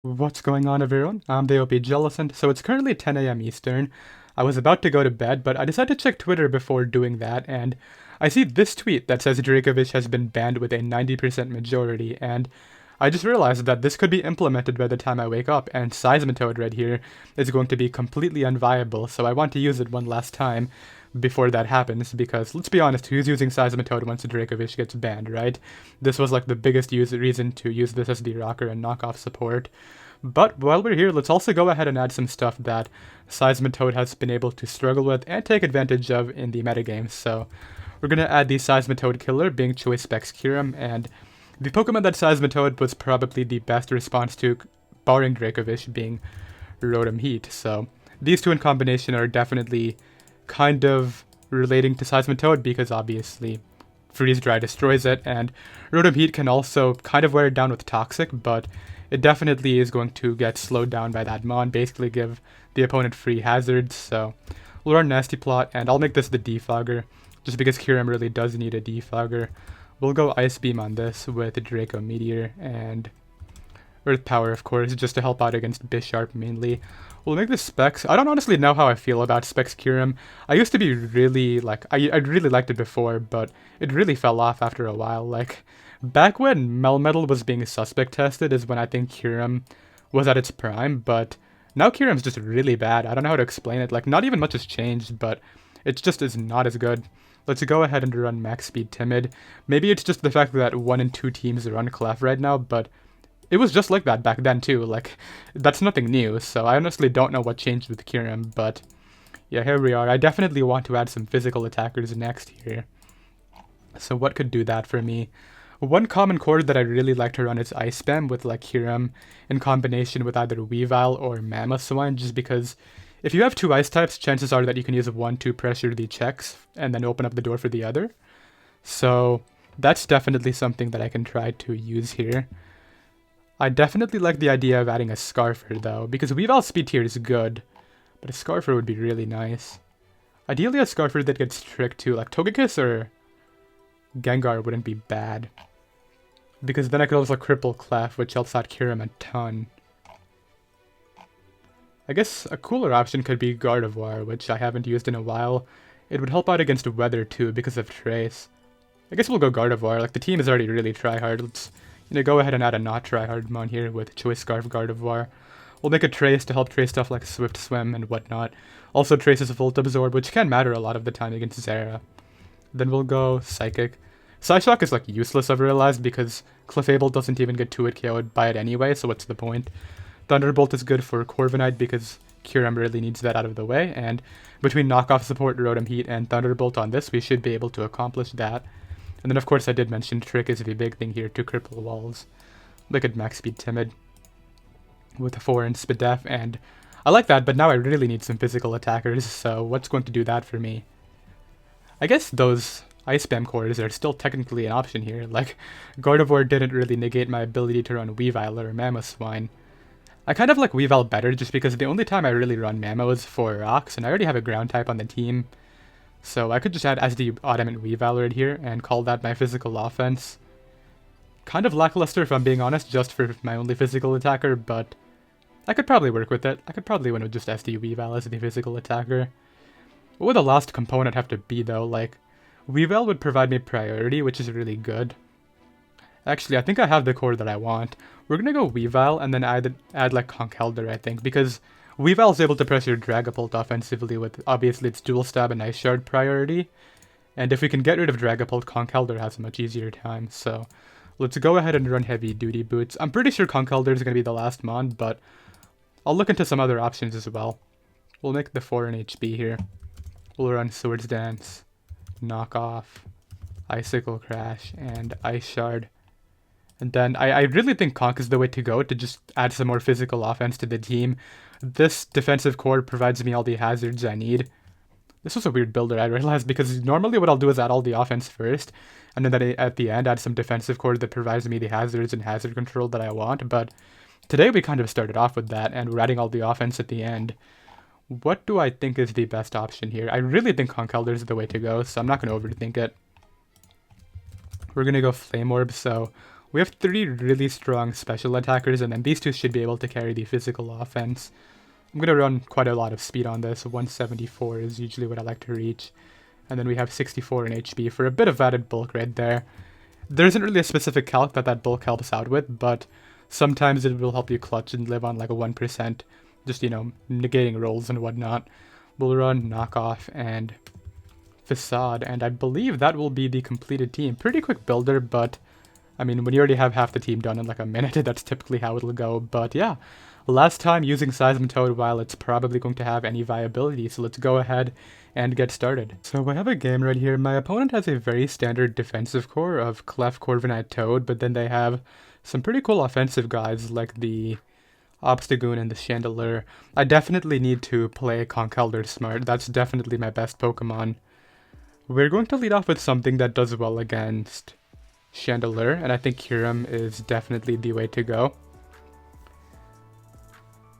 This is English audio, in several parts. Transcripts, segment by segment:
What's going on, everyone? I'm the OPJellicent. So it's currently 10 a.m. Eastern. I was about to go to bed, but I decided to check Twitter before doing that, and I see this tweet that says Dracovish has been banned with a 90% majority, and I just realized that this could be implemented by the time I wake up, and Seismitoad right here is going to be completely unviable, so I want to use it one last time before that happens, because let's be honest, who's using Seismitoad once Dracovish gets banned, right? This was like the biggest reason to use this as the rocker and knockoff support. But while we're here, let's also go ahead and add some stuff that Seismitoad has been able to struggle with and take advantage of in the metagame. So we're going to add the Seismitoad killer, being Choice Specs Kyurem, and the Pokemon that Seismitoad was probably the best response to, barring Dracovish, being Rotom-Heat. So these two in combination are definitely kind of relating to Seismitoad because obviously Freeze Dry destroys it, and Rotom-Heat can also kind of wear it down with Toxic, but it definitely is going to get slowed down by that Mon, basically give the opponent free hazards. So we'll run Nasty Plot, and I'll make this the Defogger, just because Kyurem really does need a Defogger. We'll go Ice Beam on this with Draco Meteor and Earth Power, of course, just to help out against Bisharp mainly. We'll make this Specs. I don't honestly know how I feel about Specs Kyurem. I used to be really, I really liked it before, but it really fell off after a while. Like, back when Melmetal was being suspect tested is when I think Kyurem was at its prime, but now Kyurem's just really bad. I don't know how to explain it. Like, not even much has changed, but it just is not as good. Let's go ahead and run Max Speed Timid. Maybe it's just the fact that 1 and 2 teams run Clef right now, but it was just like that back then too. Like, that's nothing new, so I honestly don't know what changed with Kyurem, but yeah, here we are. I definitely want to add some physical attackers next here. So what could do that for me? One common core that I really like to run is Ice Spam with like Kyurem in combination with either Weavile or Mamoswine, just because if you have two ice types, chances are that you can use one to pressure the checks and then open up the door for the other. So that's definitely something that I can try to use here. I definitely like the idea of adding a Scarfer though, because Weavile speed tier is good, but a Scarfer would be really nice. Ideally a Scarfer that gets tricked too, like Togekiss or Gengar wouldn't be bad. Because then I could also cripple Clef, which helps out Kyurem a ton. I guess a cooler option could be Gardevoir, which I haven't used in a while. It would help out against weather too, because of Trace. I guess we'll go Gardevoir, like the team is already really tryhard. Let's go ahead and add a not tryhard mon here with Choice Scarf Gardevoir. We'll make a Trace to help trace stuff like Swift Swim and whatnot. Also Trace's Volt Absorb, which can matter a lot of the time against Zera. Then we'll go Psychic. Psyshock is like useless, I've realized, because Clefable doesn't even get 2-hit KO'd by it anyway, so what's the point? Thunderbolt is good for Corviknight because Kyurem really needs that out of the way, and between knockoff support, Rotom-Heat, and Thunderbolt on this, we should be able to accomplish that. And then of course I did mention Trick is the big thing here to cripple walls. Look at Max Speed Timid with a 4 and Spidef, and I like that, but now I really need some physical attackers, so what's going to do that for me? I guess those Ice Spam cores are still technically an option here. Like, Gardevoir didn't really negate my ability to run Weavile or Mamoswine. I kind of like Weavile better just because the only time I really run Mamo is for rocks, and I already have a ground type on the team. So I could just add as the Adamant Weavile right here and call that my physical offense. Kind of lackluster if I'm being honest, just for my only physical attacker, but I could probably work with it. I could probably win with just SD Weavile as the physical attacker. What would the last component have to be though? Like, Weavile would provide me priority, which is really good. Actually, I think I have the core that I want. We're gonna go Weavile and then add like Conkeldurr, I think, because Weavile is able to pressure Dragapult offensively with obviously its Dual Stab and Ice Shard priority. And if we can get rid of Dragapult, Conkeldurr has a much easier time, so let's go ahead and run Heavy Duty Boots. I'm pretty sure Conkeldurr is gonna be the last mon, but I'll look into some other options as well. We'll make the 4 in HP here. We'll run Swords Dance, Knock Off, Icicle Crash, and Ice Shard. And then I really think Conk is the way to go to just add some more physical offense to the team. This defensive core provides me all the hazards I need. This was a weird builder, I realized, because normally what I'll do is add all the offense first, and then at the end add some defensive core that provides me the hazards and hazard control that I want, but today we kind of started off with that, and we're adding all the offense at the end. What do I think is the best option here? I really think Conkeldurr is the way to go, so I'm not going to overthink it. We're going to go Flame Orb, so We have 3 really strong special attackers, and then these 2 should be able to carry the physical offense. I'm going to run quite a lot of speed on this. 174 is usually what I like to reach. And then we have 64 in HP for a bit of added bulk right there. There isn't really a specific calc that bulk helps out with, but sometimes it will help you clutch and live on like a 1%. Just, negating rolls and whatnot. We'll run Knockoff and Facade, and I believe that will be the completed team. Pretty quick builder, but I mean, when you already have half the team done in like a minute, that's typically how it'll go. But yeah, last time using Seismitoad while it's probably going to have any viability, so let's go ahead and get started. So I have a game right here. My opponent has a very standard defensive core of Clef, Corviknight, Toad, but then they have some pretty cool offensive guys like the Obstagoon and the Chandelure. I definitely need to play Conkeldurr smart. That's definitely my best Pokemon. We're going to lead off with something that does well against Chandelure, and I think Kyurem is definitely the way to go.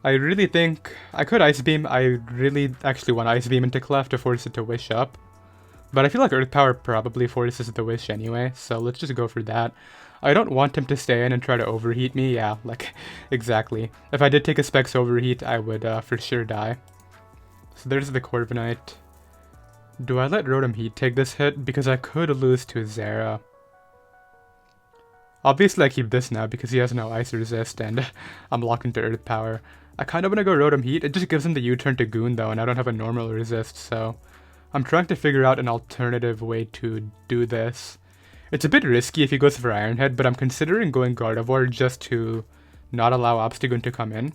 I really think I could Ice Beam. I really actually want Ice Beam into Clef to force it to Wish up. But I feel like Earth Power probably forces the Wish anyway, so let's just go for that. I don't want him to stay in and try to Overheat me. Yeah, like, exactly. If I did take a Specs Overheat, I would for sure die. So there's the Corviknight. Do I let Rotom-Heat take this hit? Because I could lose to Zera. Obviously I keep this now because he has no Ice Resist and I'm locked into Earth Power. I kind of want to go Rotom-Heat. It just gives him the U-turn to Goon though, and I don't have a normal resist, so I'm trying to figure out an alternative way to do this. It's a bit risky if he goes for Iron Head, but I'm considering going Gardevoir just to not allow Obstagoon to come in.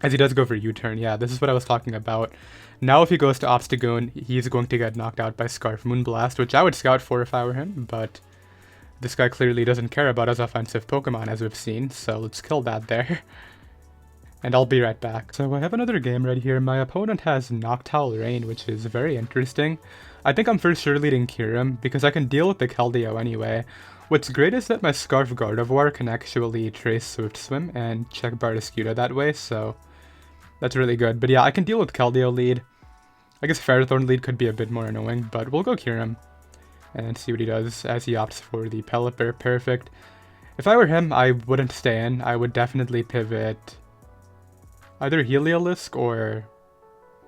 As he does go for U-turn, yeah, this is what I was talking about. Now if he goes to Obstagoon, he's going to get knocked out by Scarf Moonblast, which I would scout for if I were him, but this guy clearly doesn't care about his offensive Pokemon as we've seen, so let's kill that there. And I'll be right back. So I have another game right here. My opponent has Noctowl Rain, which is very interesting. I think I'm for sure leading Kyurem, because I can deal with the Keldeo anyway. What's great is that my Scarf Gardevoir can actually trace Swift Swim and check Barraskewda that way, so that's really good. But yeah, I can deal with Keldeo lead. I guess Ferrothorn lead could be a bit more annoying, but we'll go Kyurem and see what he does as he opts for the Pelipper. Perfect. If I were him, I wouldn't stay in. I would definitely pivot either Heliolisk or...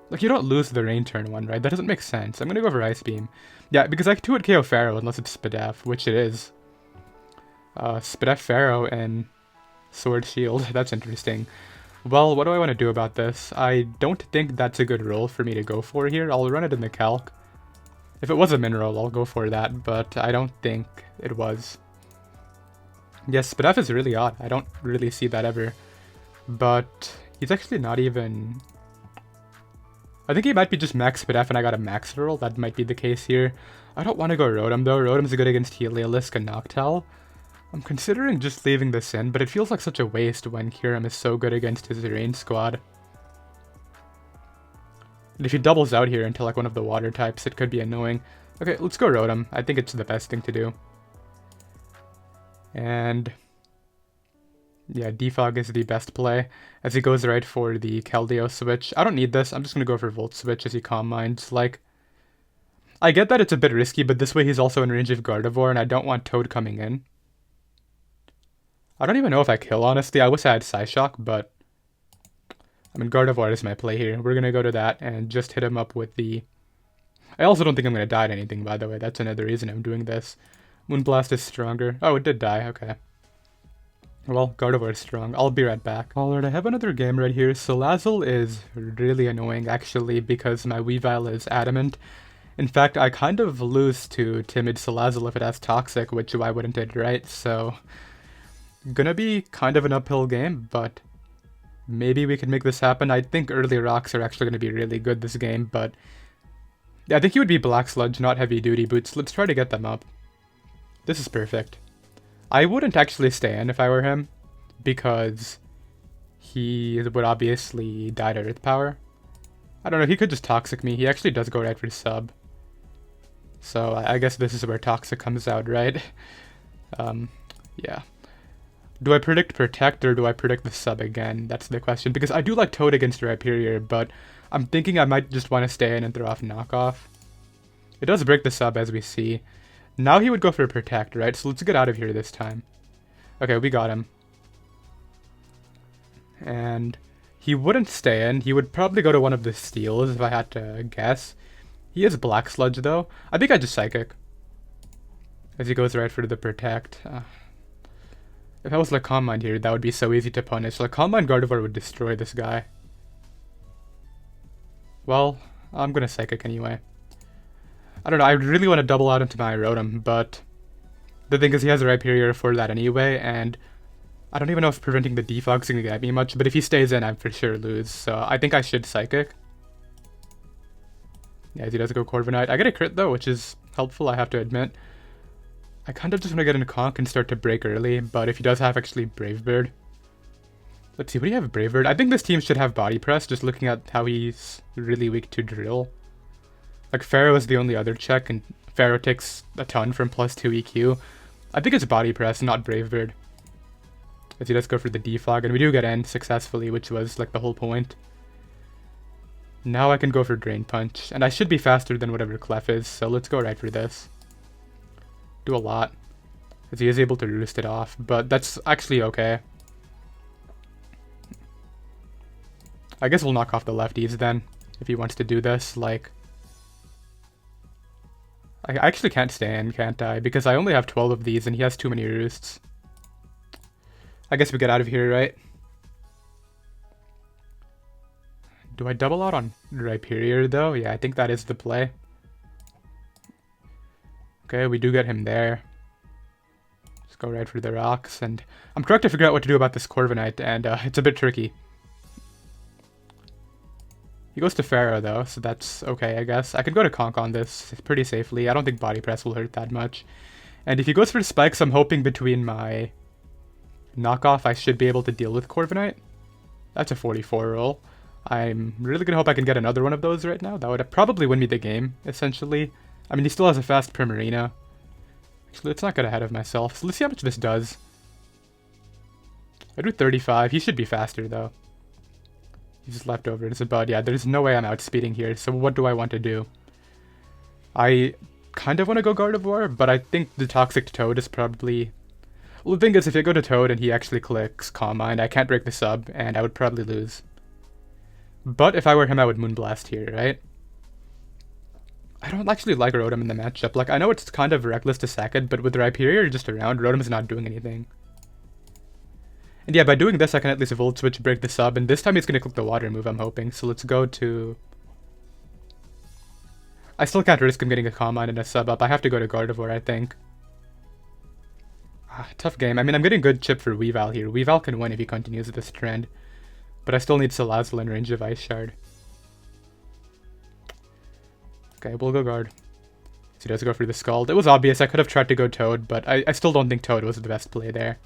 Like, you don't lose the Rain turn one, right? That doesn't make sense. I'm gonna go for Ice Beam. Yeah, because I 2-hit KO Pharaoh unless it's Spadef, which it is. Spadef Pharaoh and Sword Shield. That's interesting. Well, what do I want to do about this? I don't think that's a good roll for me to go for here. I'll run it in the calc. If it was a min roll, I'll go for that, but I don't think it was. Yes, Spadef is really odd. I don't really see that ever. But he's actually not even... I think he might be just max Spadef and I got a max roll. That might be the case here. I don't want to go Rotom though. Rotom's good against Heliolisk and Noctowl. I'm considering just leaving this in, but it feels like such a waste when Kyurem is so good against his Rain squad. And if he doubles out here into like one of the water types, it could be annoying. Okay, let's go Rotom. I think it's the best thing to do. And yeah, Defog is the best play as he goes right for the Keldeo switch. I don't need this. I'm just going to go for Volt Switch as he Calm Minds. Like, I get that it's a bit risky, but this way he's also in range of Gardevoir, and I don't want Toad coming in. I don't even know if I kill, honestly. I wish I had Psyshock, but I mean, Gardevoir is my play here. We're going to go to that and just hit him up with the... I also don't think I'm going to die to anything, by the way. That's another reason I'm doing this. Moonblast is stronger. Oh, it did die. Okay. Well, Gardevoir is strong. I'll be right back. Alright, I have another game right here. Salazzle is really annoying, actually, because my Weavile is adamant. In fact, I kind of lose to Timid Salazzle if it has Toxic, which why wouldn't it, right? So, gonna be kind of an uphill game, but maybe we can make this happen. I think early rocks are actually going to be really good this game, but I think he would be Black Sludge, not Heavy Duty Boots. Let's try to get them up. This is perfect. I wouldn't actually stay in if I were him, because he would obviously die to Earth Power. I don't know, he could just Toxic me. He actually does go right for sub. So I guess this is where Toxic comes out, right? Yeah. Do I predict Protect or do I predict the sub again? That's the question, because I do like Toad against Rhyperior, but I'm thinking I might just want to stay in and throw off Knockoff. It does break the sub as we see. Now he would go for Protect, right? So let's get out of here this time. Okay, we got him. And he wouldn't stay in. He would probably go to one of the steals if I had to guess. He is Black Sludge though. I think I just Psychic. As he goes right for the Protect. If I was like Calm Mind here, that would be so easy to punish. Like Calm Mind Gardevoir would destroy this guy. Well, I'm gonna Psychic anyway. I don't know, I really want to double out into my Rotom, but the thing is he has a Rhyperior for that anyway, and I don't even know if preventing the Defog's gonna get me much, but if he stays in, I'm for sure lose, so I think I should Psychic. Yeah, he does go Corviknight. I get a crit though, which is helpful, I have to admit. I kind of just want to get into Conk and start to break early, but if he does have actually Brave Bird. Let's see, what do you have Brave Bird? I think this team should have Body Press, just looking at how he's really weak to Drill. Like, Pharaoh is the only other check, and Pharaoh takes a ton from +2 EQ. I think it's Body Press, not Brave Bird. As he does go for the Defog, and we do get in successfully, which was, like, the whole point. Now I can go for Drain Punch, and I should be faster than whatever Clef is, so let's go right for this. Do a lot, as he is able to roost it off, but that's actually okay. I guess we'll knock off the lefties then, if he wants to do this, like... I actually can't stay in, can't I? Because I only have 12 of these and he has too many roosts. I guess we get out of here, right? Do I double out on Rhyperior though? Yeah, I think that is the play. Okay, we do get him there. Let's go right for the rocks, and I'm trying to figure out what to do about this Corviknight, and it's a bit tricky. He goes to Pharaoh though, so that's okay, I guess. I could go to Conk on this pretty safely. I don't think Body Press will hurt that much. And if he goes for Spikes, I'm hoping between my knockoff I should be able to deal with Corviknight. That's a 44 roll. I'm really gonna hope I can get another one of those right now. That would probably win me the game, essentially. I mean, he still has a fast Primarina. Actually, let's not get ahead of myself. So let's see how much this does. I do 35. He should be faster though. He's Leftovers, but yeah, there's no way I'm outspeeding here, so what do I want to do? I kind of want to go Gardevoir, but I think the Toxic Toad is probably... Well, the thing is, if I go to Toad and he actually clicks Calm Mind, I can't break the sub, and I would probably lose. But if I were him, I would Moonblast here, right? I don't actually like Rotom in the matchup. Like, I know it's kind of reckless to sack it, but with Rhyperior just around, Rotom is not doing anything. And yeah, by doing this, I can at least Volt Switch, break the sub, and this time he's going to click the water move, I'm hoping. So let's go to... I still can't risk him getting a Calm Mind and a sub up. I have to go to Gardevoir, I think. Tough game. I mean, I'm getting good chip for Weavile here. Weavile can win if he continues this trend. But I still need Salazzle in range of Ice Shard. Okay, we'll go Guard. So he does go for the Scald. It was obvious, I could have tried to go Toad, but I still don't think Toad was the best play there.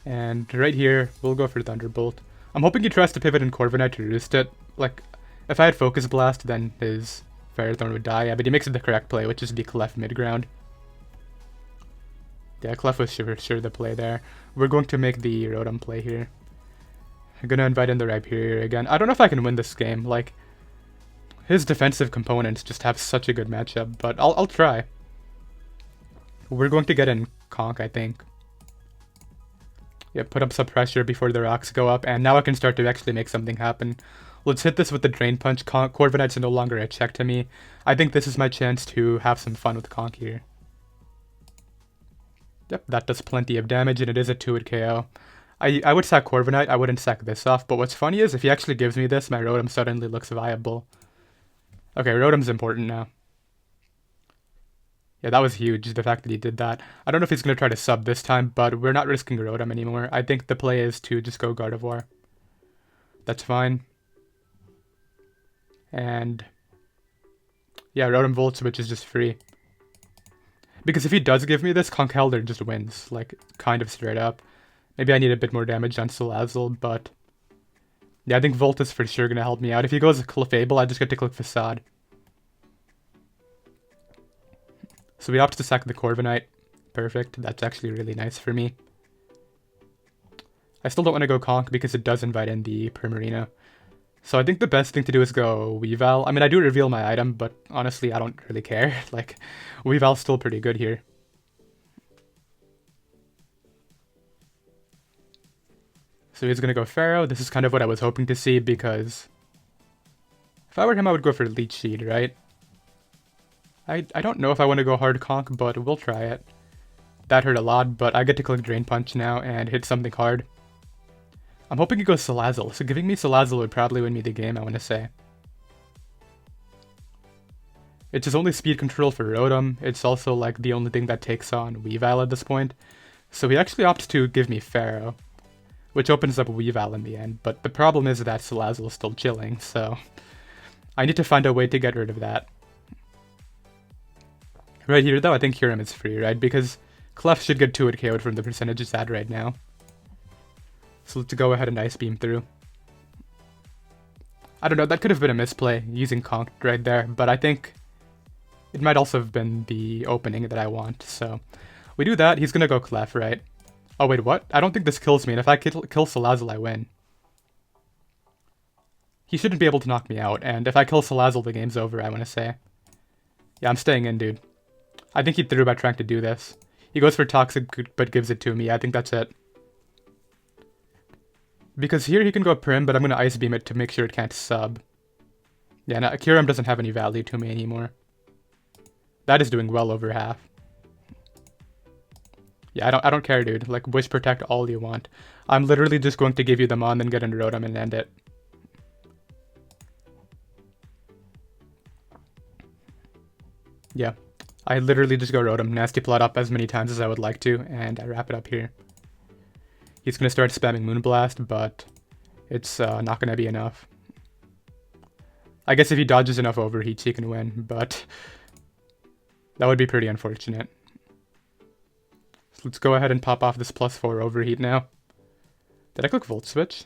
And right here, we'll go for Thunderbolt. I'm hoping he tries to pivot in Corviknight to roost it. Like, if I had Focus Blast, then his Ferrothorn would die. Yeah, but he makes it the correct play, which is the Clef mid-ground. Yeah, Clef was sure the play there. We're going to make the Rotom play here. I'm gonna invite in the Rhyperior again. I don't know if I can win this game. Like, his defensive components just have such a good matchup, but I'll try. We're going to get in Conk, I think. Yeah, put up some pressure before the rocks go up, and now I can start to actually make something happen. Let's hit this with the Drain Punch. Corviknight's no longer a check to me. I think this is my chance to have some fun with Conk here. Yep, that does plenty of damage, and it is a 2-hit KO. I would sack Corviknight, I wouldn't sack this off, but what's funny is if he actually gives me this, my Rotom suddenly looks viable. Okay, Rotom's important now. Yeah, that was huge, the fact that he did that. I don't know if he's going to try to sub this time, but we're not risking Rotom anymore. I think the play is to just go Gardevoir. That's fine. And... yeah, Rotom Volt Switch is just free. Because if he does give me this, Conkeldurr just wins, like, kind of straight up. Maybe I need a bit more damage on Salazzle, but... yeah, I think Volt is for sure going to help me out. If he goes Clefable, I just get to click Facade. So we opt to sack the Corviknight. Perfect. That's actually really nice for me. I still don't want to go Conk because it does invite in the Primarina. So I think the best thing to do is go Weavile. I mean, I do reveal my item, but honestly, I don't really care. Like, Weavile's still pretty good here. So he's gonna go Pharaoh. This is kind of what I was hoping to see, because if I were him, I would go for Leech Seed, right? I don't know if I want to go hard conk, but we'll try it. That hurt a lot, but I get to click Drain Punch now and hit something hard. I'm hoping he goes Salazzle, so giving me Salazzle would probably win me the game, I want to say. It's his only speed control for Rotom. It's also like the only thing that takes on Weavile at this point. So he actually opts to give me Pharaoh, which opens up Weavile in the end. But the problem is that Salazzle is still chilling, so I need to find a way to get rid of that. Right here though, I think Kyurem is free, right? Because Clef should get 2-hit KO'd from the percentage it's at right now. So let's go ahead and Ice Beam through. I don't know, that could have been a misplay using Conk right there, but I think it might also have been the opening that I want, so we do that. He's gonna go Clef, right? Oh wait, what? I don't think this kills me, and if I kill Salazzle, I win. He shouldn't be able to knock me out, and if I kill Salazzle, the game's over, I want to say. Yeah, I'm staying in, dude. I think he threw by trying to do this. He goes for Toxic, but gives it to me. I think that's it. Because here he can go Prim, but I'm going to Ice Beam it to make sure it can't sub. Yeah, no, Kyurem doesn't have any value to me anymore. That is doing well over half. Yeah, I don't care, dude. Like, Wish Protect all you want. I'm literally just going to give you the Mon, then get into Rotom and end it. Yeah. I literally just go Rotom, Nasty Plot up as many times as I would like to, and I wrap it up here. He's going to start spamming Moonblast, but it's not going to be enough. I guess if he dodges enough Overheats, he can win, but that would be pretty unfortunate. So let's go ahead and pop off this +4 Overheat now. Did I click Volt Switch?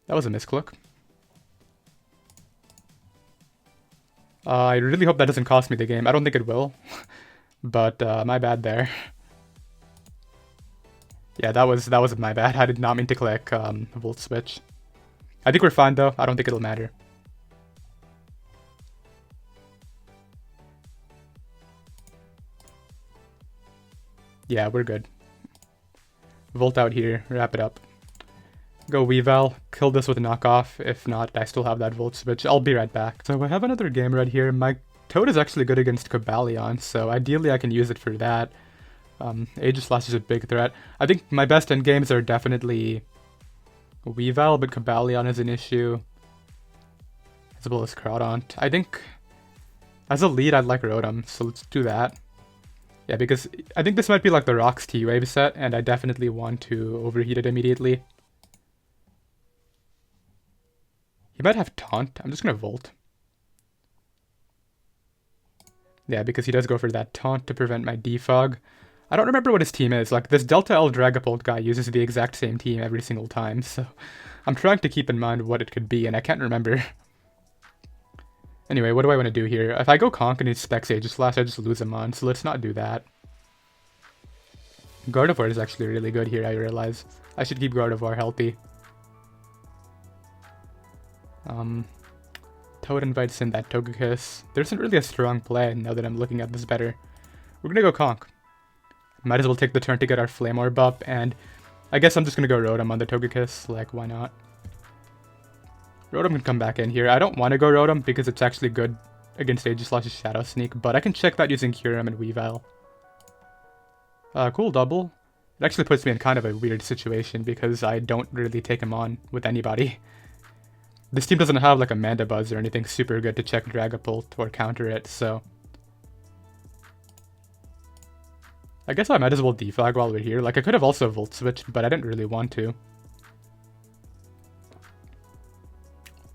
That was a misclick. I really hope that doesn't cost me the game. I don't think it will, but my bad there. Yeah, that was my bad. I did not mean to click Volt Switch. I think we're fine though. I don't think it'll matter. Yeah, we're good. Volt out here, wrap it up. Go Weavile, kill this with a knockoff. If not, I still have that Volt Switch. I'll be right back. So I have another game right here. My Toad is actually good against Cobalion, so ideally I can use it for that. Aegislash is a big threat. I think my best endgames are definitely Weavile, but Cobalion is an issue. As well as Crawdaunt. I think as a lead I'd like Rotom, so let's do that. Yeah, because I think this might be like the Rocks T-Wave set, and I definitely want to overheat it immediately. He might have Taunt. I'm just gonna Volt. Yeah, because he does go for that Taunt to prevent my Defog. I don't remember what his team is. Like, this Delta L Dragapult guy uses the exact same team every single time, so I'm trying to keep in mind what it could be, and I can't remember. Anyway, what do I want to do here? If I go Conk and he specs Aegislash, I just lose him on, so let's not do that. Gardevoir is actually really good here, I realize. I should keep Gardevoir healthy. Toad invites in that Togekiss. There isn't really a strong play now that I'm looking at this better. We're gonna go Conk. Might as well take the turn to get our Flame Orb up, and I guess I'm just gonna go Rotom on the Togekiss. Like, why not? Rotom can come back in here. I don't want to go Rotom because it's actually good against Aegislash's Shadow Sneak, but I can check that using Kyurem and Weavile. Cool double. It actually puts me in kind of a weird situation because I don't really take him on with anybody. This team doesn't have like a Mandibuzz or anything super good to check Dragapult or counter it, so I guess I might as well Defog while we're here. Like, I could have also Volt Switched, but I didn't really want to.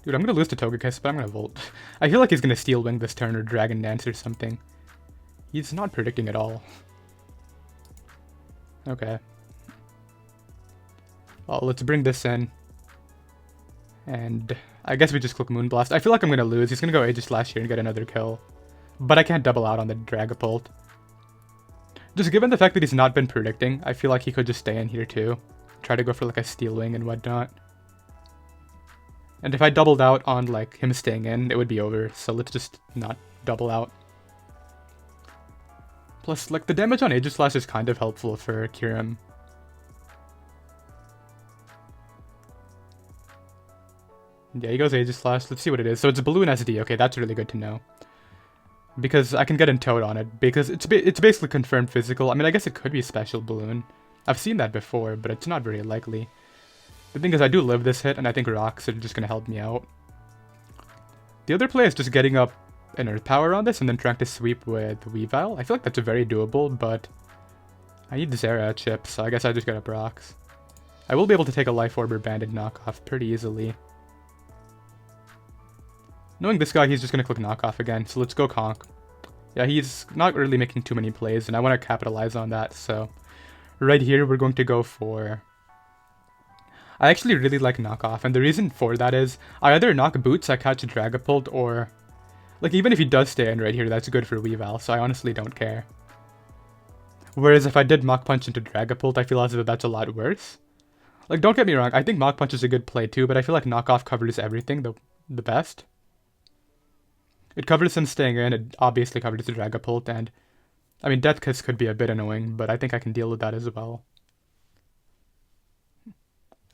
Dude, I'm gonna lose to Togekiss, but I'm gonna Volt. I feel like he's gonna Steel Wing this turn or Dragon Dance or something. He's not predicting at all. Okay. Well, let's bring this in. And I guess we just click Moonblast. I feel like I'm gonna lose. He's gonna go Aegislash here and get another kill. But I can't double out on the Dragapult. Just given the fact that he's not been predicting, I feel like he could just stay in here too. Try to go for like a Steel Wing and whatnot. And if I doubled out on like him staying in, it would be over. So let's just not double out. Plus, like, the damage on Aegislash is kind of helpful for Kyurem. Yeah, he goes Aegislash. Let's see what it is. So it's Balloon SD. Okay, that's really good to know. Because I can get in Toad on it. Because it's basically confirmed physical. I mean, I guess it could be Special Balloon. I've seen that before, but it's not very likely. The thing is, I do live this hit, and I think Rocks are just going to help me out. The other play is just getting up an Earth Power on this, and then trying to sweep with Weavile. I feel like that's very doable, but I need Zera chip, so I guess I just get up Rocks. I will be able to take a Life Orb or Banded knockoff pretty easily. Knowing this guy, he's just going to click knockoff again, so let's go Conk. Yeah, he's not really making too many plays, and I want to capitalize on that, so right here we're going to go for... I actually really like knockoff, and the reason for that is I either knock Boots, I catch a Dragapult, or... like, even if he does stay in right here, that's good for Weavile, so I honestly don't care. Whereas if I did Mach Punch into Dragapult, I feel as though that's a lot worse. Like, don't get me wrong, I think Mach Punch is a good play too, but I feel like knockoff covers everything the best. It covers him staying in, it obviously covers the Dragapult, and... I mean, Death Kiss could be a bit annoying, but I think I can deal with that as well.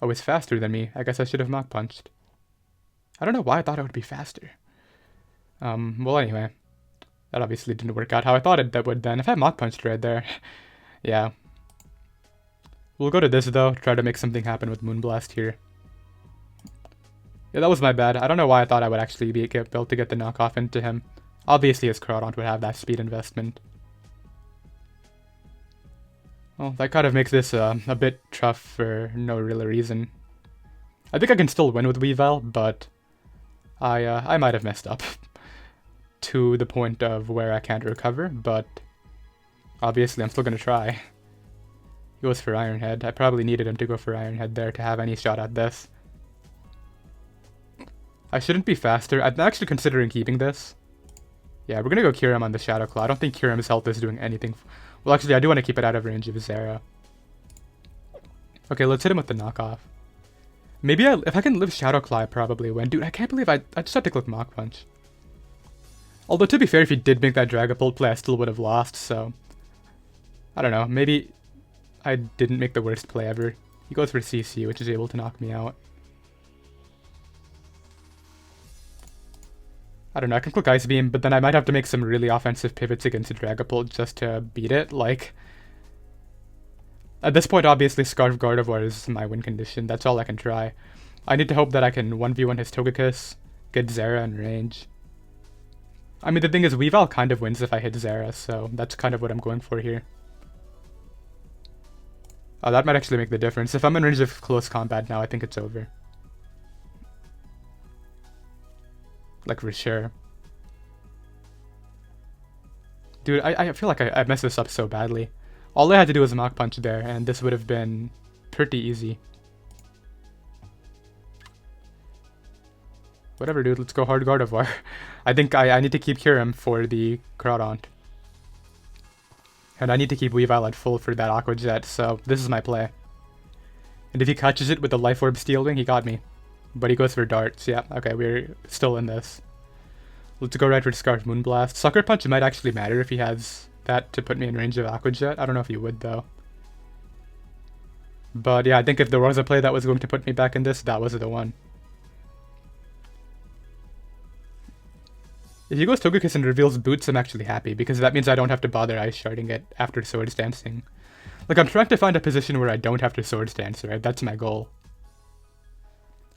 Oh, it's faster than me. I guess I should have Mach Punched. I don't know why I thought it would be faster. Well, anyway. That obviously didn't work out how I thought that would then. If I Mach Punched right there. Yeah. We'll go to this, though. Try to make something happen with Moonblast here. Yeah, that was my bad. I don't know why I thought I would actually be able to get the knockoff into him. Obviously, his Groudon would have that speed investment. Well, that kind of makes this a bit tough for no real reason. I think I can still win with Weavile, but I might have messed up to the point of where I can't recover, but obviously I'm still going to try. He goes for Iron Head. I probably needed him to go for Iron Head there to have any shot at this. I shouldn't be faster. I'm actually considering keeping this. Yeah, we're going to go Kyurem on the Shadow Claw. I don't think Kyurem's health is doing anything. Well, actually, I do want to keep it out of range of Zera. Okay, let's hit him with the knockoff. Maybe if I can live Shadow Claw, I probably win. Dude, I can't believe I just had to click Mach Punch. Although, to be fair, if he did make that Dragapult play, I still would have lost, so... I don't know, maybe I didn't make the worst play ever. He goes for CC, which is able to knock me out. I don't know, I can click Ice Beam, but then I might have to make some really offensive pivots against the Dragapult just to beat it, like... At this point, obviously, Scarf Gardevoir is my win condition, that's all I can try. I need to hope that I can 1v1 his Togekiss, get Zera in range. I mean, the thing is, Weavile kind of wins if I hit Zera, so that's kind of what I'm going for here. Oh, that might actually make the difference. If I'm in range of close combat now, I think it's over. Like, for sure. Dude, I feel like I messed this up so badly. All I had to do was Mach Punch there, and this would have been pretty easy. Whatever, dude, let's go hard Gardevoir. I think I need to keep Kyurem for the Groudon. And I need to keep Weavile at full for that Aqua Jet, so this is my play. And if he catches it with the Life Orb Steel Wing, he got me. But he goes for darts. Yeah, okay, we're still in this. Let's go right for Scarf Moonblast. Sucker Punch might actually matter if he has that to put me in range of Aqua Jet. I don't know if he would, though. But yeah, I think if there was a play that was going to put me back in this, that was the one. If he goes Togekiss and reveals Boots, I'm actually happy, because that means I don't have to bother Ice Sharding it after Swords Dancing. Like, I'm trying to find a position where I don't have to Swords Dance, right? That's my goal.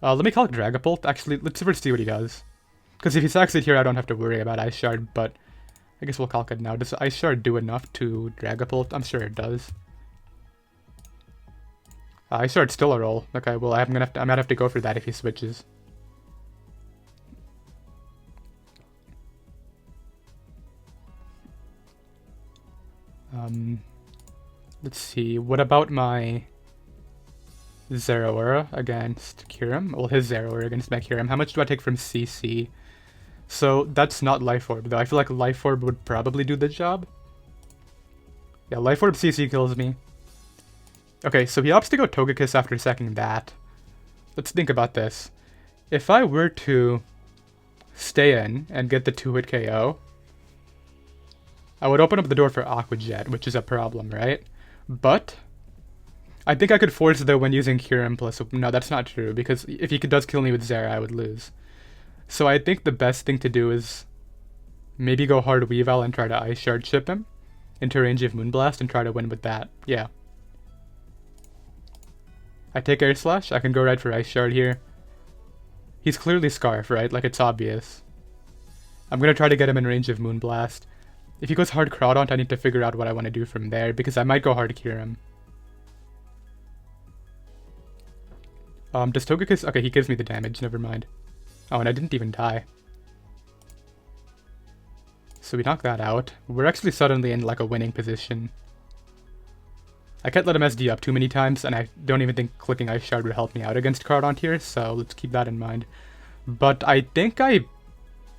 Let me call it Dragapult. Actually, let's first see what he does. Because if he sacks it here, I don't have to worry about Ice Shard, but I guess we'll calc it now. Does Ice Shard do enough to Dragapult? I'm sure it does. Ice Shard's still a roll. Okay, well, I might have to go for that if he switches. Let's see. What about my Zeraora against Kyurem? Well, his Zeraora against my Kyurem. How much do I take from CC? So that's not Life Orb, though. I feel like Life Orb would probably do the job. Yeah, Life Orb CC kills me. Okay, so he opts to go Togekiss after sacking that. Let's think about this. If I were to stay in and get the 2-hit KO, I would open up the door for Aqua Jet, which is a problem, right? But I think I could force though when using Kyurem plus... No, that's not true, because if he does kill me with Zera, I would lose. So I think the best thing to do is maybe go hard Weavile and try to Ice Shard chip him into range of Moonblast and try to win with that. Yeah. I take Air Slash. I can go right for Ice Shard here. He's clearly Scarf, right? Like, it's obvious. I'm going to try to get him in range of Moonblast. If he goes hard Groudon, I need to figure out what I want to do from there, because I might go hard Kyurem. Does Togekiss... Okay, he gives me the damage, never mind. Oh, and I didn't even die. So we knock that out. We're actually suddenly in, like, a winning position. I can't let him SD up too many times, and I don't even think clicking Ice Shard would help me out against Groudon here, so let's keep that in mind. But I think I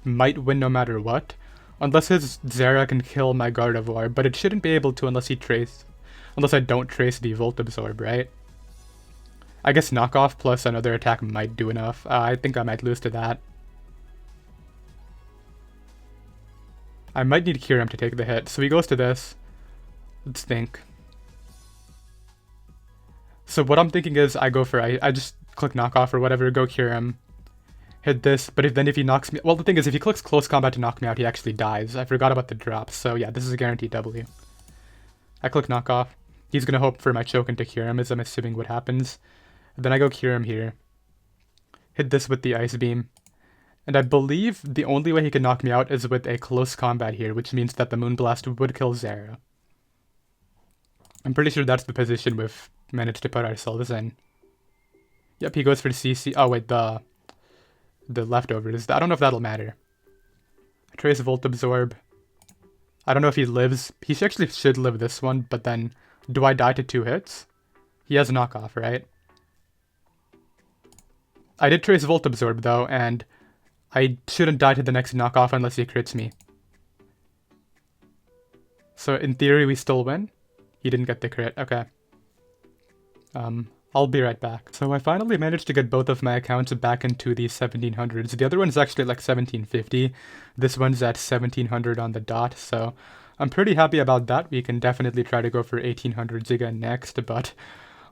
might win no matter what, unless his Zera can kill my Gardevoir, but it shouldn't be able to unless I don't trace the Volt Absorb, right? I guess knockoff plus another attack might do enough. I think I might lose to that. I might need Kyurem to take the hit, so he goes to this. Let's think. So what I'm thinking is I go for... I just click knockoff or whatever, go Kyurem, hit this, but if he knocks me... Well, the thing is, if he clicks close combat to knock me out, he actually dies. I forgot about the drop, so yeah, this is a guaranteed W. I click knockoff. He's going to hope for my choke into Kyurem, as I'm assuming what happens. Then I go Kyurem here. Hit this with the Ice Beam. And I believe the only way he can knock me out is with a close combat here, which means that the Moonblast would kill Zera. I'm pretty sure that's the position we've managed to put ourselves in. Yep, he goes for CC. Oh wait, the leftovers. I don't know if that'll matter. I trace Volt Absorb. I don't know if he lives. He actually should live this one, but then do I die to 2 hits? He has a knockoff, right? I did trace Volt Absorb though, and I shouldn't die to the next knockoff unless he crits me. So in theory we still win. He didn't get the crit, okay. I'll be right back. So I finally managed to get both of my accounts back into the 1700s. The other one's actually like 1750. This one's at 1700 on the dot, so I'm pretty happy about that. We can definitely try to go for 1800s again next, but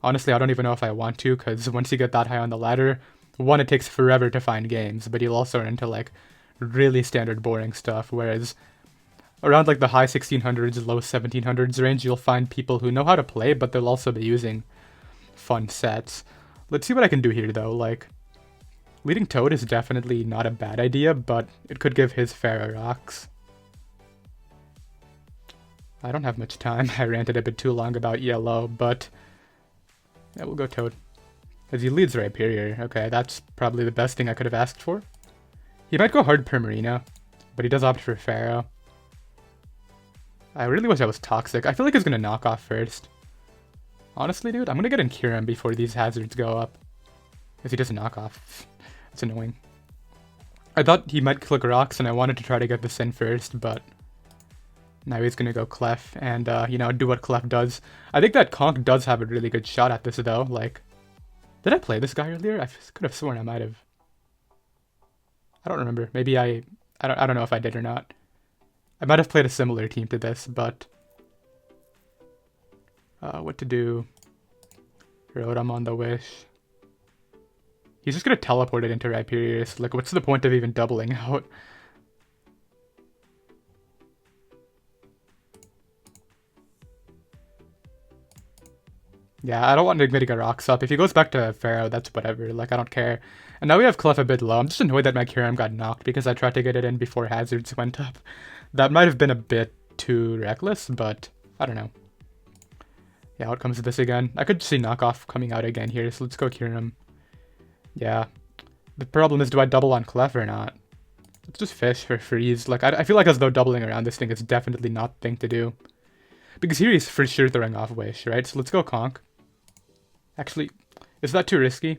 honestly I don't even know if I want to, because once you get that high on the ladder, one, it takes forever to find games, but you'll also run into like really standard boring stuff, whereas around like the high 1600s, low 1700s range, you'll find people who know how to play, but they'll also be using fun sets. Let's see what I can do here though. Like, leading Toad is definitely not a bad idea, but it could give his Pharaoh Rocks. I don't have much time. I ranted a bit too long about yellow, but yeah, we'll go Toad. As he leads Rhyperior. Okay, that's probably the best thing I could have asked for. He might go hard Primarina, but he does opt for Pharaoh. I really wish I was Toxic. I feel like he's gonna knock off first. Honestly, dude, I'm gonna get in Kyurem before these hazards go up. If he doesn't knock off. It's annoying. I thought he might click Rocks, and I wanted to try to get this in first, but now he's gonna go Clef and, you know, do what Clef does. I think that Conk does have a really good shot at this, though. Like, did I play this guy earlier? I could have sworn I might have. I don't remember. Maybe I don't know if I did or not. I might have played a similar team to this, but what to do? Rotom on the Wish. He's just gonna teleport it into Rhyperior. Like, what's the point of even doubling out? Yeah, I don't want Nigma to get rocks up. If he goes back to Pharaoh, that's whatever. Like, I don't care. And now we have Clef a bit low. I'm just annoyed that my Kyurem got knocked because I tried to get it in before hazards went up. That might have been a bit too reckless, but I don't know. Yeah, out comes this again. I could see knockoff coming out again here, so let's go Kyurem. Yeah. The problem is, do I double on Clef or not? Let's just fish for freeze. Like, I feel like as though doubling around this thing is definitely not the thing to do. Because here he's for sure throwing off Wish, right? So let's go Conk. Actually, is that too risky?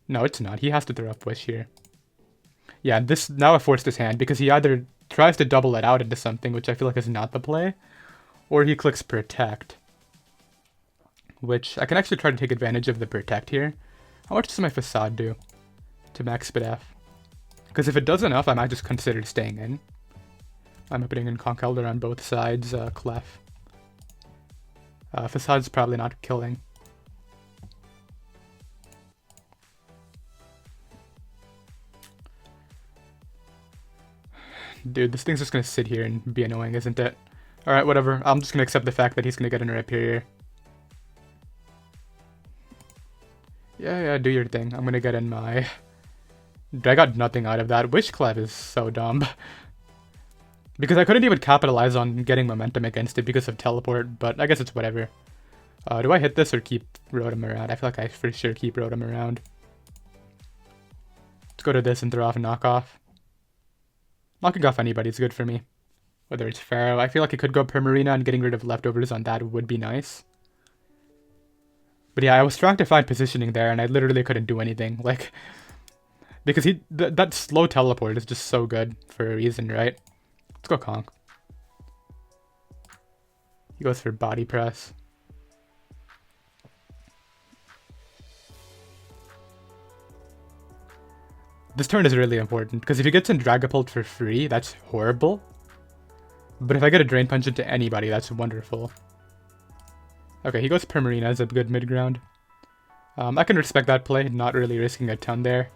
No, it's not. He has to throw up Wish here. Yeah, this now I forced his hand because he either tries to double it out into something, which I feel like is not the play, or he clicks Protect. Which, I can actually try to take advantage of the Protect here. How much does my Facade do to max speed F? Because if it does enough, I might just consider staying in. I'm putting in Conkeldurr on both sides, Clef. Facade's probably not killing. Dude, this thing's just gonna sit here and be annoying, isn't it? Alright, whatever. I'm just gonna accept the fact that he's gonna get an rip here. Yeah, do your thing. I'm gonna get in my... I got nothing out of that. Wishclef is so dumb. Because I couldn't even capitalize on getting momentum against it because of teleport, but I guess it's whatever. Do I hit this or keep Rotom around? I feel like I for sure keep Rotom around. Let's go to this and throw off a knockoff. Knocking off anybody is good for me. Whether it's Pharaoh, I feel like it could go Primarina and getting rid of leftovers on that would be nice. But yeah, I was trying to find positioning there and I literally couldn't do anything. Like, because that slow teleport is just so good for a reason, right? Let's go Conk. He goes for body press. This turn is really important, because if he gets in Dragapult for free, that's horrible. But if I get a Drain Punch into anybody, that's wonderful. Okay, he goes Primarina as a good mid-ground. I can respect that play, not really risking a ton there.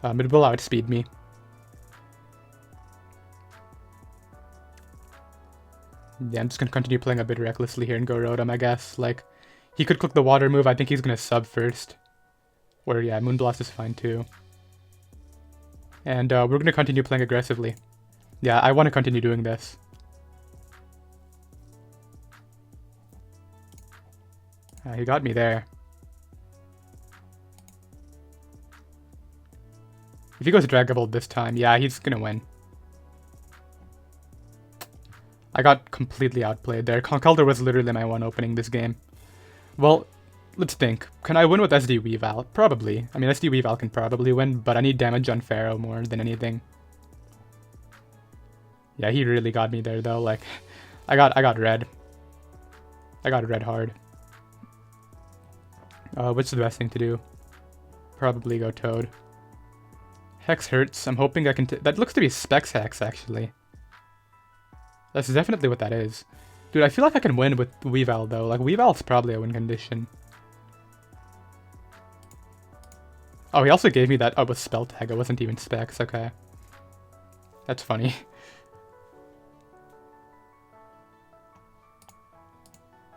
It will outspeed me. Yeah, I'm just going to continue playing a bit recklessly here and go Rotom, I guess. Like, he could click the water move. I think he's going to sub first. Or, yeah, Moonblast is fine too. And we're going to continue playing aggressively. Yeah, I want to continue doing this. He got me there. If he goes Dragapult this time, yeah, he's going to win. I got completely outplayed there. Conkeldurr was literally my one opening this game. Well, let's think. Can I win with SD Weavile? Probably. I mean, SD Weavile can probably win, but I need damage on Pharaoh more than anything. Yeah, he really got me there though. Like, I got red. I got red hard. What's the best thing to do? Probably go Toad. Hex hurts. I'm hoping I can... That looks to be Specs Hex, actually. That's definitely what that is. Dude, I feel like I can win with Weavile, though. Like, Weavile's probably a win condition. Oh, he also gave me that... Oh, it was Spell Tag. It wasn't even Specs. Okay. That's funny.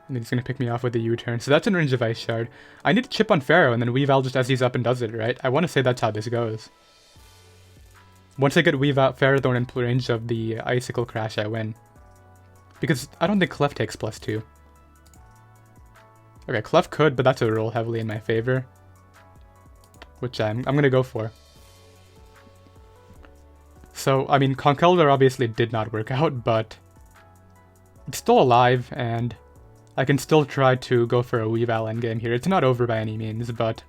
And he's going to pick me off with a U-turn. So that's in range of Ice Shard. I need to chip on Pharaoh, and then Weavile just SDs up and does it, right? I want to say that's how this goes. Once I get Weavile, Pharaoh Thorn in range of the Icicle Crash, I win. Because I don't think Clef takes +2. Okay, Clef could, but that's a roll heavily in my favor. Which I'm going to go for. So, I mean, Conkeldurr obviously did not work out, but it's still alive, and I can still try to go for a Weavile endgame here. It's not over by any means, but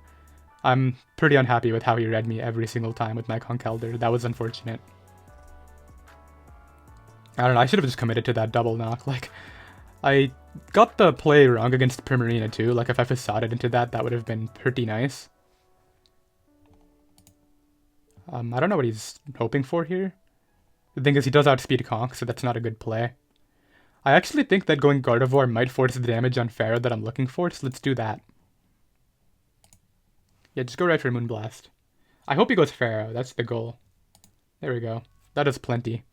I'm pretty unhappy with how he read me every single time with my Conkeldurr. That was unfortunate. I don't know, I should have just committed to that double knock. Like, I got the play wrong against Primarina too. Like, if I facaded into that, that would have been pretty nice. I don't know what he's hoping for here. The thing is, he does outspeed Conk, so that's not a good play. I actually think that going Gardevoir might force the damage on Pharaoh that I'm looking for, so let's do that. Yeah, just go right for Moonblast. I hope he goes Pharaoh, that's the goal. There we go. That is plenty.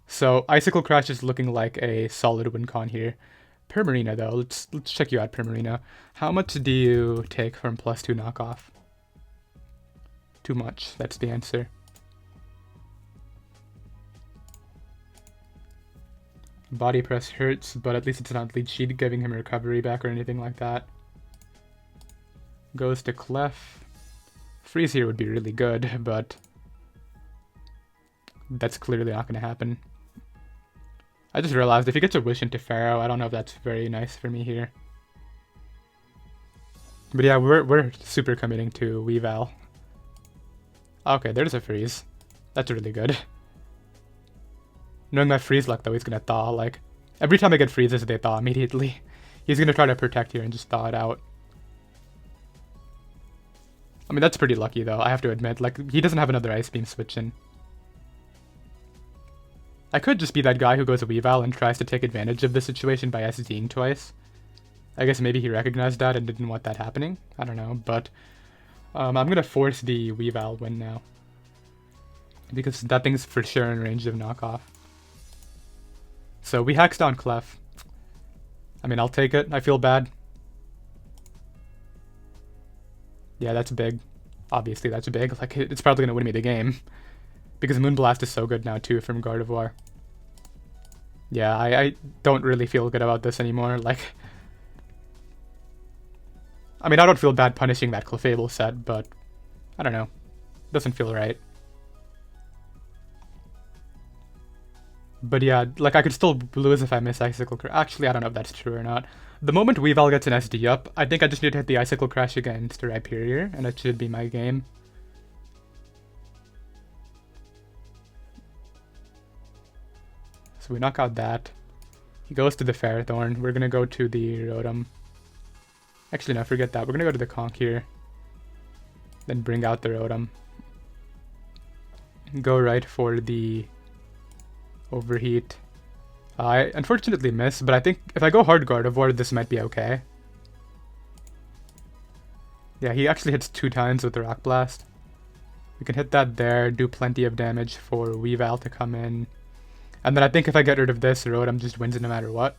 So, Icicle Crash is looking like a solid win con here. Primarina though, let's check you out, Primarina. How much do you take from +2 knockoff? Too much, that's the answer. Body press hurts, but at least it's not lead sheet giving him recovery back or anything like that. Goes to Clef. Freeze here would be really good, but that's clearly not going to happen. I just realized if he gets a Wish into Pharaoh, I don't know if that's very nice for me here. But yeah, we're super committing to Weavile. Okay, there's a freeze. That's really good. Knowing my freeze luck though, he's gonna thaw. Like, every time I get freezes, they thaw immediately. He's gonna try to protect here and just thaw it out. I mean, that's pretty lucky though, I have to admit. Like, he doesn't have another Ice Beam switch in. I could just be that guy who goes Weavile and tries to take advantage of the situation by SDing twice. I guess maybe he recognized that and didn't want that happening. I don't know, but I'm gonna force the Weavile win now. Because that thing's for sure in range of knockoff. So we hacks down Clef. I mean, I'll take it. I feel bad. Yeah, that's big. Obviously, that's big. Like, it's probably gonna win me the game. Because Moonblast is so good now, too, from Gardevoir. Yeah, I don't really feel good about this anymore. Like, I mean, I don't feel bad punishing that Clefable set, but I don't know. Doesn't feel right. But yeah, like, I could still lose if I miss Icicle Crash. Actually, I don't know if that's true or not. The moment Weavile gets an SD up, I think I just need to hit the Icicle Crash against Rhyperior, and that should be my game. So we knock out that. He goes to the Ferrothorn. We're gonna go to the Rotom. Actually, no, forget that. We're gonna go to the Conch here. Then bring out the Rotom. Go right for the Overheat. I unfortunately miss, but I think if I go hard Gardevoir, this might be okay. Yeah, he actually hits 2 times with the Rock Blast. We can hit that there, do plenty of damage for Weavile to come in. And then I think if I get rid of this, Rotom just wins it no matter what.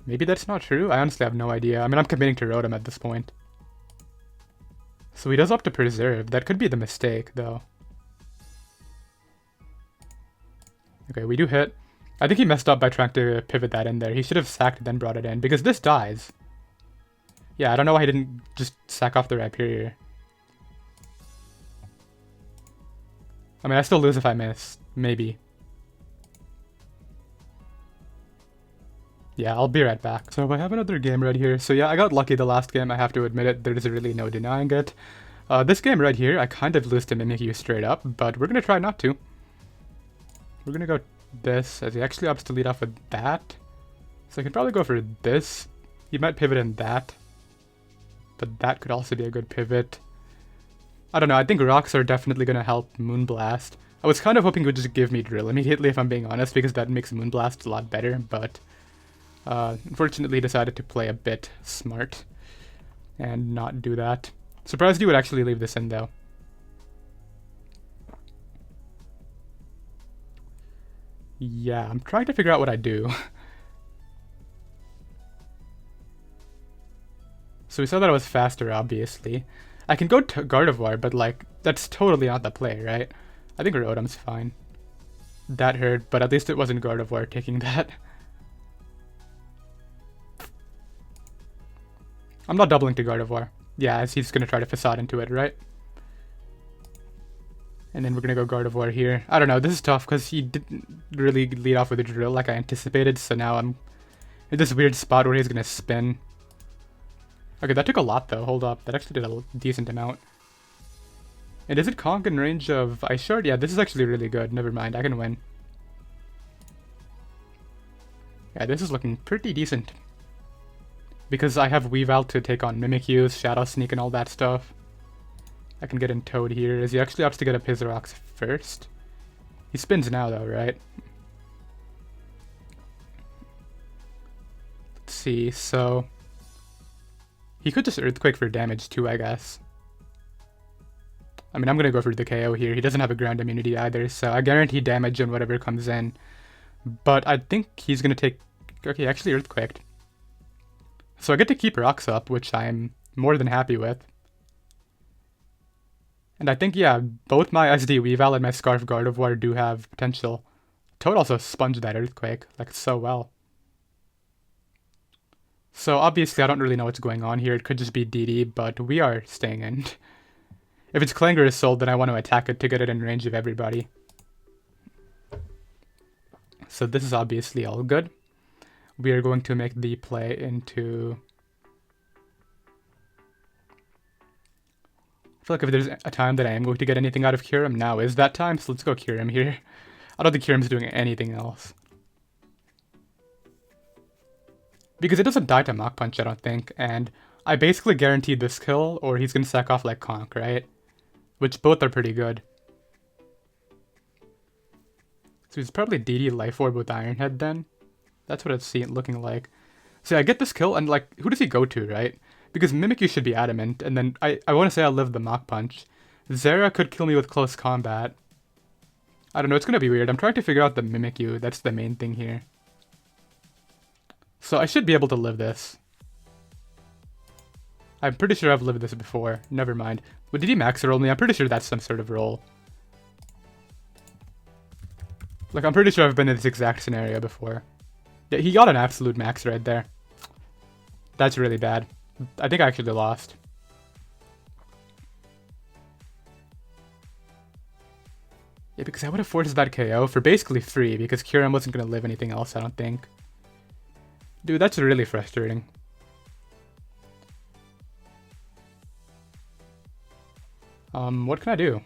Maybe that's not true? I honestly have no idea. I mean, I'm committing to Rotom at this point. So he does opt to Preserve. That could be the mistake, though. Okay, we do hit. I think he messed up by trying to pivot that in there. He should have sacked then brought it in, because this dies. Yeah, I don't know why he didn't just sack off the Rhyperior. I mean, I still lose if I miss. Maybe. Yeah, I'll be right back. So I have another game right here. So yeah, I got lucky the last game, I have to admit it. There's really no denying it. This game right here, I kind of lose to Mimikyu straight up, but we're gonna try not to. We're gonna go this, as he actually opts to lead off with that. So I could probably go for this. He might pivot in that. But that could also be a good pivot. I don't know, I think rocks are definitely gonna help Moonblast. I was kind of hoping it would just give me Drill immediately, if I'm being honest, because that makes Moonblast a lot better, but unfortunately decided to play a bit smart and not do that. Surprised you would actually leave this in, though. Yeah, I'm trying to figure out what I do. So we saw that I was faster, obviously. I can go to Gardevoir, but like, that's totally not the play, right? I think Rotom's fine. That hurt, but at least it wasn't Gardevoir taking that. I'm not doubling to Gardevoir. Yeah, as he's gonna try to Facade into it, right? And then we're gonna go Gardevoir here. I don't know, this is tough because he didn't really lead off with a Drill like I anticipated, so now I'm in this weird spot where he's gonna spin. Okay, that took a lot though, hold up, that actually did a decent amount. And is it Conch in range of Ice Shard? Yeah, this is actually really good, never mind, I can win. Yeah, this is looking pretty decent. Because I have Weavile to take on Mimikyu, Shadow Sneak, and all that stuff. I can get in Toad here, as he actually opts to get up his rocks first. He spins now though, right? Let's see, so... he could just Earthquake for damage too, I guess. I mean, I'm gonna go for the KO here. He doesn't have a ground immunity either, so I guarantee damage on whatever comes in. But I think he's gonna take... okay, actually Earthquaked. So I get to keep rocks up, which I'm more than happy with. And I think, yeah, both my SD Weavile and my Scarf Gardevoir do have potential. Toad also sponged that Earthquake, like, so well. So obviously I don't really know what's going on here. It could just be DD, but we are staying in. If it's Clangorous Soul, then I want to attack it to get it in range of everybody. So this is obviously all good. We are going to make the play into... I feel like if there's a time that I am going to get anything out of Kyurem, now is that time, so let's go Kyurem here. I don't think Kyurem's doing anything else. Because it doesn't die to Mach Punch, I don't think, and I basically guaranteed this kill, or he's gonna sack off like Conch, right? Which both are pretty good. So he's probably DD Life Orb with Iron Head then. That's what it's looking like. See, I get this kill, and like, who does he go to, right? Because Mimikyu should be adamant, and then I want to say I live the Mach Punch. Zera could kill me with close combat. I don't know, it's gonna be weird. I'm trying to figure out the Mimikyu. That's the main thing here. So I should be able to live this. I'm pretty sure I've lived this before. Never mind. But did he max roll me? I'm pretty sure that's some sort of roll. Like, I'm pretty sure I've been in this exact scenario before. Yeah, he got an absolute max right there. That's really bad. I think I actually lost. Yeah, because I would have forced that KO for basically free, because Kyurem wasn't going to live anything else, I don't think. Dude, that's really frustrating. What can I do?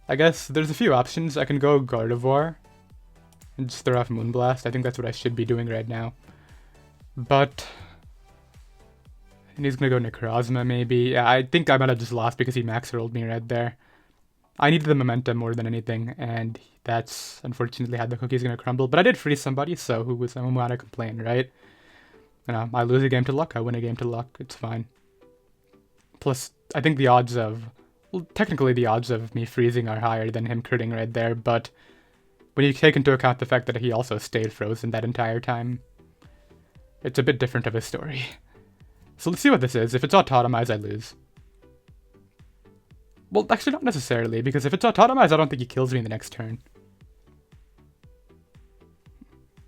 I guess there's a few options. I can go Gardevoir and just throw off Moonblast. I think that's what I should be doing right now. But... and he's gonna go Necrozma, maybe. Yeah, I think I might have just lost because he max rolled me right there. I needed the momentum more than anything, and that's unfortunately how the cookie's gonna crumble. But I did freeze somebody, so who am I to complain, right? You know, I lose a game to luck, I win a game to luck. It's fine. Plus, I think the odds of... well, technically the odds of me freezing are higher than him critting right there, but when you take into account the fact that he also stayed frozen that entire time, it's a bit different of a story. So let's see what this is. If it's Autotomize, I lose. Well, actually not necessarily, because if it's Autotomize, I don't think he kills me in the next turn.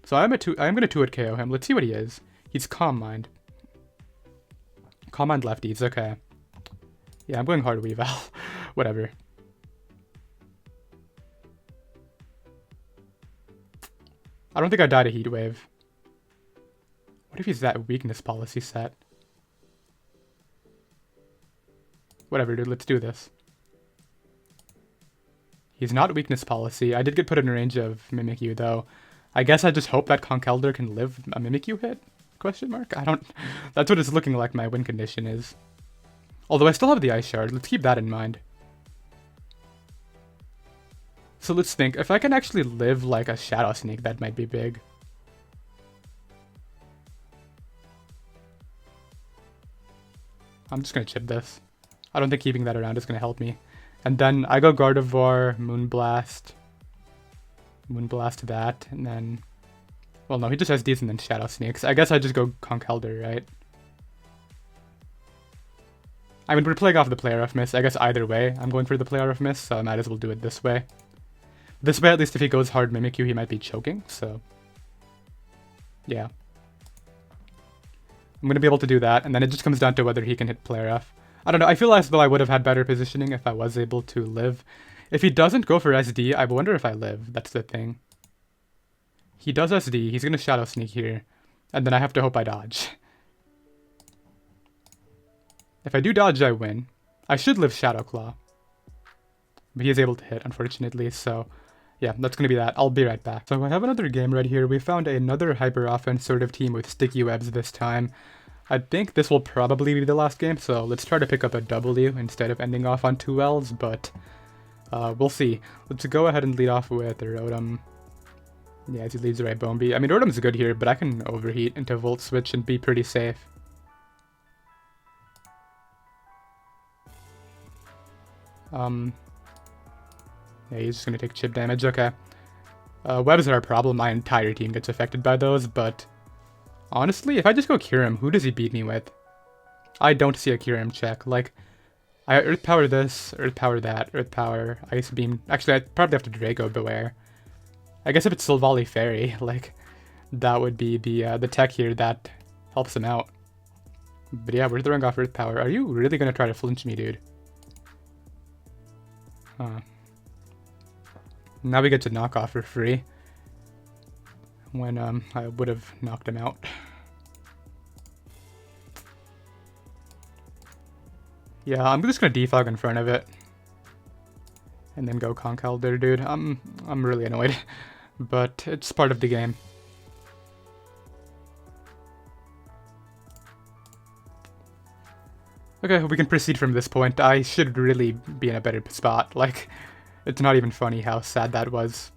So I am going to 2-hit KO him. Let's see what he is. He's Calm Mind. Calm Mind lefties, okay. Yeah, I'm going hard Weavile. Whatever. I don't think I died a Heat Wave. What if he's that weakness policy set? Whatever, dude, let's do this. He's not weakness policy. I did get put in range of Mimikyu, though. I guess I just hope that Conkeldurr can live a Mimikyu hit? Question mark? I don't... that's what it's looking like my win condition is. Although I still have the Ice Shard. Let's keep that in mind. So let's think. If I can actually live like a Shadow Sneak, that might be big. I'm just going to chip this. I don't think keeping that around is going to help me. And then I go Gardevoir, Moonblast. Moonblast that, and then... well, no, he just has these and then Shadow Sneaks. I guess I just go Conkeldurr, right? I mean, we're playing off the Player of Miss. I guess either way, I'm going for the Player of Miss, so I might as well do it this way. This way, at least if he goes hard Mimikyu, he might be choking, so... yeah. I'm going to be able to do that, and then it just comes down to whether he can hit Player F. I don't know, I feel as though I would have had better positioning if I was able to live. If he doesn't go for SD, I wonder if I live. That's the thing. He does SD, he's going to Shadow Sneak here, and then I have to hope I dodge. If I do dodge, I win. I should live Shadow Claw. But he is able to hit, unfortunately, so... yeah, that's going to be that. I'll be right back. So I have another game right here. We found another hyper offense sort of team with sticky webs this time. I think this will probably be the last game, so let's try to pick up a W instead of ending off on 2 Ls, but we'll see. Let's go ahead and lead off with Rotom. Yeah, as he leads right Bombi. I mean, Rotom's good here, but I can overheat into Volt Switch and be pretty safe. Yeah, he's just gonna take chip damage, okay. Webs are a problem, my entire team gets affected by those, but... honestly, if I just go Kyurem, who does he beat me with? I don't see a Kyurem check, like... I Earth Power this, Earth Power that, Earth Power, Ice Beam... actually, I'd probably have to Draco Beware. I guess if it's Silvally Fairy, like... that would be the tech here that helps him out. But yeah, we're throwing off Earth Power. Are you really gonna try to flinch me, dude? Now we get to knock off for free. When I would have knocked him out. Yeah, I'm just gonna defog in front of it. And then go Conkeldurr, dude. I'm really annoyed. But it's part of the game. Okay, we can proceed from this point. I should really be in a better spot. Like, it's not even funny how sad that was.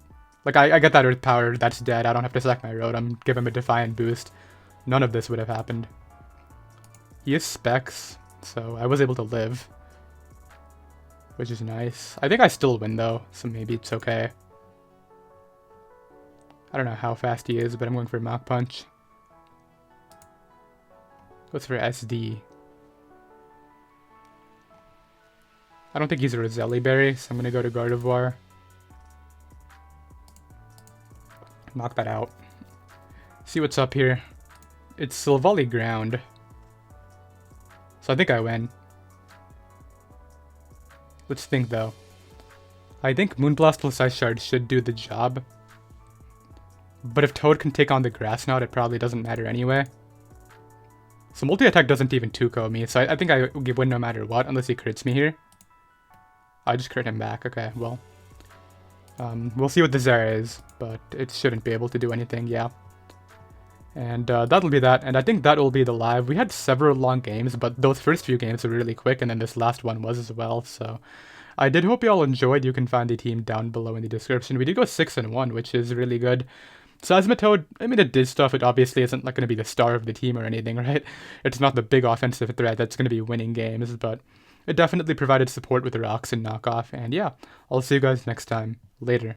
Like, I get that Earth Power, that's dead. I don't have to sack my Rotom, give him a Defiant boost. None of this would have happened. He has Specs, so I was able to live. Which is nice. I think I still win, though, so maybe it's okay. I don't know how fast he is, but I'm going for Mach Punch. Goes for SD. I don't think he's a Roselli Berry, so I'm going to go to Gardevoir. Knock that out. See what's up here. It's Silvally Ground. So I think I win. Let's think though. I think Moonblast plus Ice Shard should do the job. But if Toad can take on the Grass Knot, it probably doesn't matter anyway. So multi-attack doesn't even 2-ko me, so I think I win no matter what, unless he crits me here. I just crit him back, okay, well. We'll see what the Zera is, but it shouldn't be able to do anything, yeah. And that'll be that, and I think that will be the live. We had several long games, but those first few games were really quick, and then this last one was as well, so... I did hope you all enjoyed. You can find the team down below in the description. We did go 6-1, which is really good. Seismitoad, I mean, it did stuff. It obviously isn't like going to be the star of the team or anything, right? It's not the big offensive threat that's going to be winning games, but it definitely provided support with the rocks and knockoff. And yeah, I'll see you guys next time. Later.